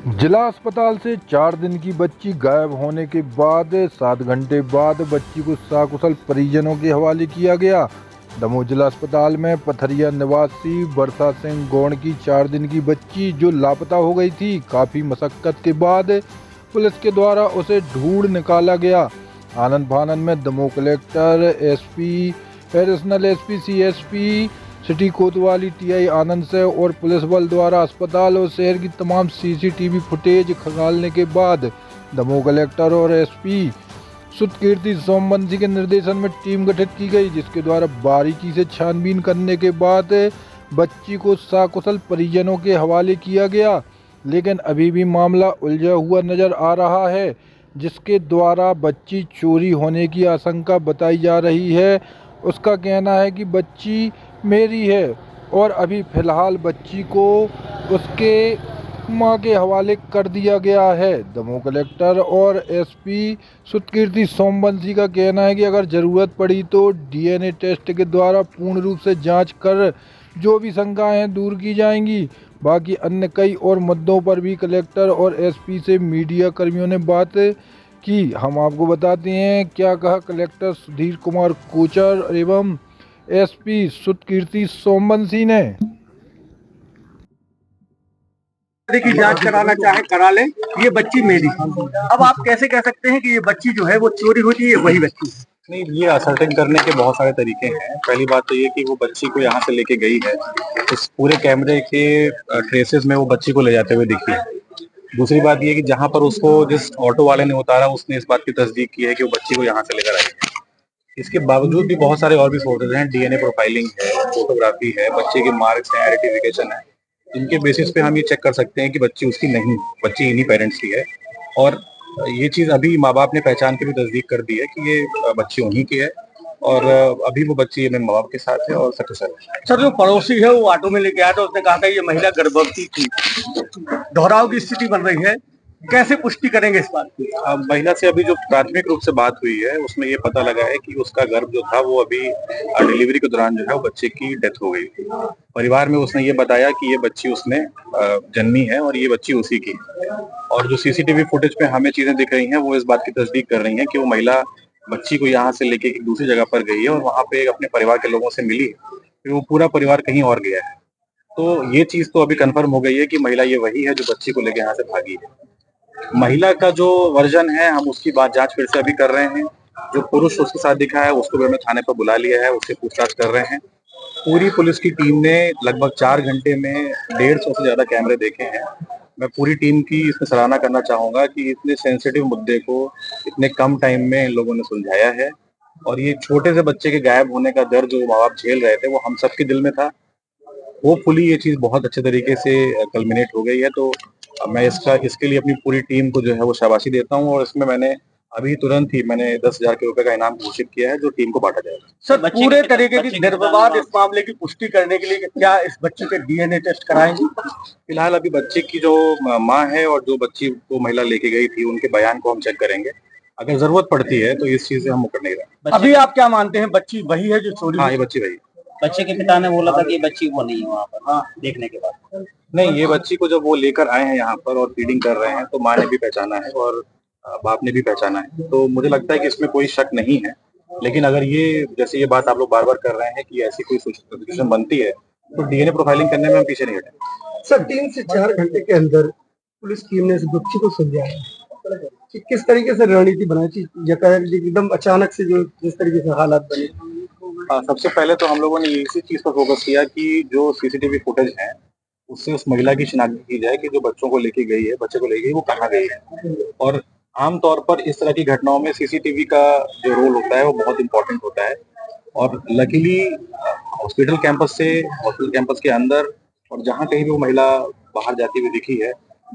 जिला अस्पताल से 4 दिन की बच्ची गायब होने के बाद 7 घंटे बाद बच्ची को सकुशल परिजनों के हवाले किया गया। दमोह जिला अस्पताल में पथरिया निवासी वर्षा सिंह गौड़ की 4 दिन की बच्ची जो लापता हो गई थी, काफ़ी मशक्कत के बाद पुलिस के द्वारा उसे ढूंढ निकाला गया। आनंद फानन में Damoh collector, SP, additional SP, CSP city कोतवाली, टीआई आनंद से और पुलिस बल द्वारा अस्पताल और शहर की तमाम सीसीटीवी फुटेज खंगालने के बाद दमोह कलेक्टर और एसपी सुतकीर्ति सोमवंशी के निर्देशन में टीम गठित की गई, जिसके द्वारा बारीकी से छानबीन करने के बाद बच्ची को सकुशल परिजनों के हवाले किया गया। लेकिन अभी भी मामला उलझा हुआ नजर आ रहा है, जिसके द्वारा बच्ची चोरी होने की आशंका बताई जा रही है। उसका कहना है कि बच्ची मेरी है और अभी फ़िलहाल बच्ची को उसके मां के हवाले कर दिया गया है। दमोह कलेक्टर और एसपी सुतकीर्ति सोमवंशी का कहना है कि अगर ज़रूरत पड़ी तो डीएनए टेस्ट के द्वारा पूर्ण रूप से जांच कर जो भी शंकाएं दूर की जाएंगी। बाकी अन्य कई और मुद्दों पर भी कलेक्टर और एसपी से मीडिया कर्मियों ने बात की। हम आपको बताते हैं क्या कहा कलेक्टर सुधीर कुमार कोचर एवं एसपी सुतकीर्ति सोमवंशी ने। की जांच कराना चाहे करा ले, ये बच्ची मेरी। अब आप कैसे कह सकते हैं कि ये बच्ची जो है वो चोरी हुई है, वही बच्ची? नहीं, ये असर्टेन करने के बहुत सारे तरीके हैं। पहली बात तो ये कि वो बच्ची को यहाँ से लेके गई है, इस पूरे कैमरे के ट्रेसेस में वो बच्ची को ले जाते हुए दिखी है। दूसरी बात ये कि जहाँ पर उसको जिस ऑटो वाले ने उतारा, उसने इस बात की तस्दीक की है कि वो बच्ची को यहाँ से लेकर आई है। इसके बावजूद भी बहुत सारे और भी सोर्सेज हैं, डीएनए प्रोफाइलिंग है, फोटोग्राफी है, बच्चे के मार्क्स हैं, आइडेंटिफिकेशन है। इनके बेसिस पे हम ये चेक कर सकते हैं कि बच्ची उसकी नहीं, बच्ची इन्हीं पेरेंट्स की है। और ये चीज अभी माँ बाप ने पहचान के भी तस्दीक कर दी है कि ये बच्ची उन्हीं की है और अभी वो बच्ची अपने माँ बाप के साथ है और सकुशल है। सर, जो पड़ोसी है वो ऑटो में लेके आया था, उसने कहा था ये महिला गर्भवती थी। दोहराव की स्थिति बन रही है, कैसे पुष्टि करेंगे इस बात की? महिला से अभी जो प्राथमिक रूप से बात हुई है उसमें ये पता लगा है कि उसका गर्भ जो था वो अभी डिलीवरी के दौरान जो है वो बच्चे की डेथ हो गई थी। परिवार में उसने ये बताया कि ये बच्ची उसने जन्मी है और ये बच्ची उसी की है। और जो सीसीटीवी फुटेज पे हमें चीजें दिख रही हैं वो इस बात की तस्दीक कर रही हैं कि वो महिला बच्ची को यहाँ से लेके एक दूसरी जगह पर गई है और वहाँ पे अपने परिवार के लोगों से मिली है, फिर वो पूरा परिवार कहीं और गया है। तो ये चीज तो अभी कंफर्म हो गई है कि महिला ये वही है जो बच्ची को लेके यहाँ से भागी है। महिला का जो वर्जन है हम उसकी बात जांच फिर से अभी कर रहे हैं। जो पुरुष उसके साथ दिखा है उसको भी हमने थाने पर बुला लिया है, उससे पूछताछ कर रहे हैं। पूरी पुलिस की टीम ने लगभग 4 घंटे में 150 से ज्यादा कैमरे देखे हैं। मैं पूरी टीम की इसमें सराहना करना चाहूंगा कि इतने सेंसिटिव मुद्दे को इतने कम टाइम में इन लोगों ने सुलझाया है। और ये छोटे से बच्चे के गायब होने का दर्द जो माँ बाप झेल रहे थे वो हम सबके दिल में था। होपफुली ये चीज बहुत अच्छे तरीके से कल्मिनेट हो गई है। तो मैं इसके लिए अपनी पूरी टीम को जो है वो शाबाशी देता हूँ और इसमें मैंने अभी तुरंत ही मैंने 10,000 के रुपए का इनाम घोषित किया है जो टीम को बांटा जाएगा। सर, पूरे तरीके की निर्विवाद इस मामले की पुष्टि करने के लिए क्या इस बच्ची के डीएनए टेस्ट कराएंगे? फिलहाल अभी बच्चे की जो माँ है और जो बच्ची को महिला लेके गई थी उनके बयान को हम चेक करेंगे। अगर जरूरत पड़ती है तो इस चीज से हम मुकर नहीं रहे। अभी आप क्या मानते हैं, बच्ची वही है जो चोरी? हाँ, ये बच्ची वही। बच्चे के पिता ने बोला था कि बच्ची वो नहीं है वहाँ पर। हाँ, देखने के बाद नहीं, ये बच्ची को जब वो लेकर आए हैं यहाँ पर और फीडिंग कर रहे हैं तो माँ ने भी पहचाना है और बाप ने भी पहचाना है। तो मुझे लगता है कि इसमें कोई शक नहीं है। लेकिन अगर ये जैसे ये बात आप लोग बार बार कर रहे हैं कि ऐसी कोई सिचुएशन बनती है तो डीएनए प्रोफाइलिंग करने में हम पीछे नहीं हटेंगे। सर, 3 से 4 घंटे के अंदर पुलिस टीम ने इस बच्ची को सुलझाया कि किस तरीके से रणनीति बनाई थी, एकदम अचानक से जो जिस तरीके से हालात बने? सबसे पहले तो हम लोगों ने इसी चीज पर फोकस किया कि जो सीसीटीवी फुटेज है उससे उस महिला की शिनाख्त की जाए कि जो बच्चों को लेके गई है, बच्चे को लेके गई, वो कहाँ गई है। और आमतौर पर इस तरह की घटनाओं में सीसीटीवी का जो रोल होता है वो बहुत इंपॉर्टेंट होता है। और लकीली हॉस्पिटल कैंपस के अंदर और जहाँ कहीं भी वो महिला बाहर जाती हुई दिखी है,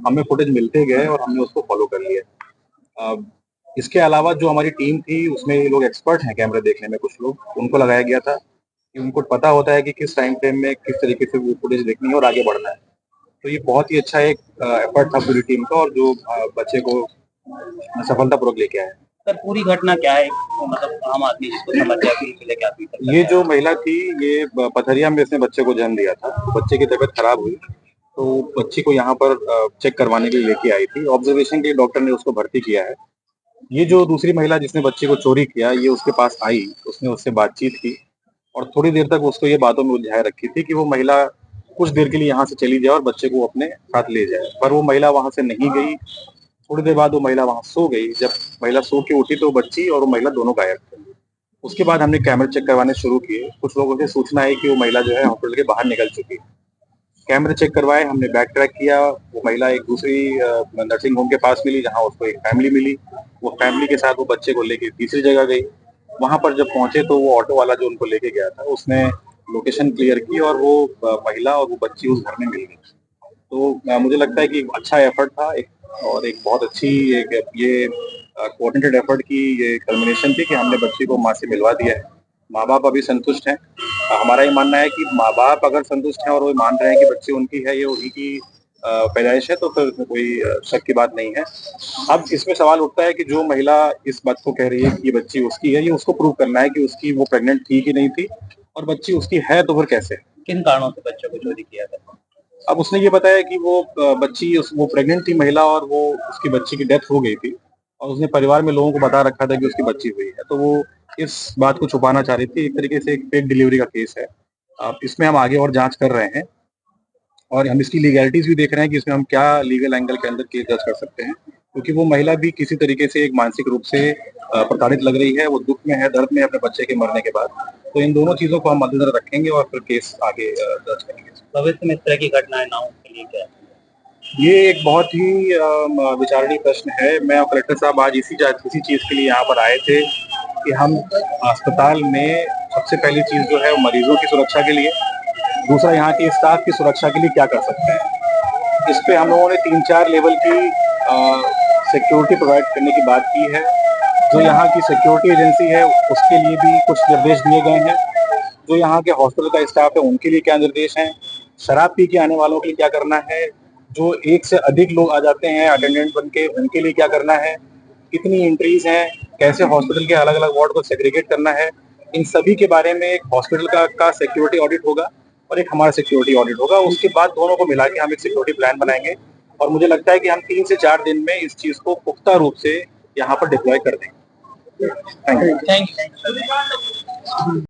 हमें फुटेज मिलते गए और हमने उसको फॉलो कर लिया। इसके अलावा जो हमारी टीम थी उसमें ये लोग एक्सपर्ट हैं कैमरे देखने में, कुछ लोग उनको लगाया गया था कि उनको पता होता है कि किस टाइम फ्रेम में किस तरीके से वो फुटेज देखनी है और आगे बढ़ना है। तो ये बहुत ही अच्छा एक एफर्ट था पूरी टीम का और जो बच्चे को सफलतापूर्वक लेके आए। सर, पूरी घटना क्या है? मतलब आम आदमी जिसको समझ जाए कि मिले क्या ये जो महिला थी ये पथरिया में इसने बच्चे को जन्म दिया था। बच्चे की तबीयत खराब हुई तो बच्ची को यहाँ पर चेक करवाने के लिए लेके आई थी। ऑब्जर्वेशन के लिए डॉक्टर ने उसको भर्ती किया है। ये जो दूसरी महिला जिसने बच्चे को चोरी किया, ये उसके पास आई, उसने उससे बातचीत की और थोड़ी देर तक उसको ये बातों में उलझाए रखी थी कि वो महिला कुछ देर के लिए यहाँ से चली जाए और बच्चे को अपने साथ ले जाए। पर वो महिला वहाँ से नहीं गई। थोड़ी देर बाद वो महिला वहाँ सो गई। जब महिला सो के उठी तो बच्ची और वो महिला दोनों गायब थे। उसके बाद हमने कैमरे चेक करवाने शुरू किए। कुछ लोगों से सूचना आई कि वो महिला जो है हॉस्पिटल के बाहर निकल चुकी है। कैमरे चेक करवाए, हमने बैक ट्रैक किया। वो महिला एक दूसरी नर्सिंग होम के पास मिली जहाँ उसको एक फैमिली मिली। वो फैमिली के साथ वो बच्चे को लेके तीसरी जगह गई। वहाँ पर जब पहुंचे तो वो ऑटो वाला जो उनको लेके गया था उसने लोकेशन क्लियर की और वो महिला और वो बच्ची उस घर में मिल गई। तो मुझे लगता है कि एक अच्छा एफर्ट था और एक बहुत अच्छी एक ये कोऑर्डिनेटेड एफर्ट की ये कल्मिनेशन थी कि हमने बच्ची को माँ से मिलवा दिया है। माँ बाप अभी संतुष्ट हैं। हमारा ये मानना है कि माँ बाप अगर संतुष्ट हैं और वो मान रहे हैं कि बच्ची उनकी है, ये उन्हीं की पैदाइश है, तो फिर उसमें कोई शक की बात नहीं है। अब इसमें सवाल उठता है कि जो महिला इस बात को कह रही है कि ये बच्ची उसकी है, ये उसको प्रूव करना है कि उसकी वो प्रेग्नेंट थी कि नहीं थी और बच्ची उसकी है तो फिर कैसे। किन कारणों से बच्चों को चोरी किया था? अब उसने ये बताया कि वो बच्ची वो प्रेग्नेंट थी महिला और वो उसकी बच्ची की डेथ हो गई थी और उसने परिवार में लोगों को बता रखा था कि उसकी बच्ची हुई है, तो वो इस बात को छुपाना चाह रही थी। एक तरीके से एक फेक डिलीवरी का केस है। अब इसमें हम आगे और जांच कर रहे हैं और हम इसकी लीगैलिटीज भी देख रहे हैं कि इसमें हम क्या लीगल एंगल के अंदर केस दर्ज कर सकते हैं, क्योंकि वो महिला भी किसी तरीके से एक मानसिक रूप से प्रताड़ित लग रही है। वो दुख में है, दर्द में है अपने बच्चे के मरने के बाद। तो इन दोनों चीजों को हम मद्देनजर रखेंगे और फिर केस आगे दर्ज करेंगे। भविष्य में इस तरह की घटनाएं ना हो के लिए क्या? ये एक बहुत ही विचारणीय प्रश्न है। मैं और कलेक्टर साहब आज इसी चीज के लिए यहाँ पर आए थे कि हम अस्पताल में सबसे पहली चीज जो है मरीजों की सुरक्षा के लिए, दूसरा यहाँ के स्टाफ की सुरक्षा के लिए क्या कर सकते हैं। इस पे हम लोगों ने 3-4 लेवल की सिक्योरिटी प्रोवाइड करने की बात की है। जो यहाँ की सिक्योरिटी एजेंसी है उसके लिए भी कुछ निर्देश दिए गए हैं। जो यहाँ के हॉस्पिटल का स्टाफ है उनके लिए क्या निर्देश हैं, शराब पी के आने वालों के लिए क्या करना है, जो एक से अधिक लोग आ जाते हैं अटेंडेंट बन के उनके लिए क्या करना है, कितनी एंट्रीज हैं, कैसे हॉस्पिटल के अलग अलग वार्ड को सेग्रीगेट करना है, इन सभी के बारे में एक हॉस्पिटल का सिक्योरिटी ऑडिट होगा और एक हमारा सिक्योरिटी ऑडिट होगा। उसके बाद दोनों को मिला के हम एक सिक्योरिटी प्लान बनाएंगे और मुझे लगता है कि हम 3 से 4 दिन में इस चीज को पुख्ता रूप से यहाँ पर डिप्लॉय कर देंगे। Thank you.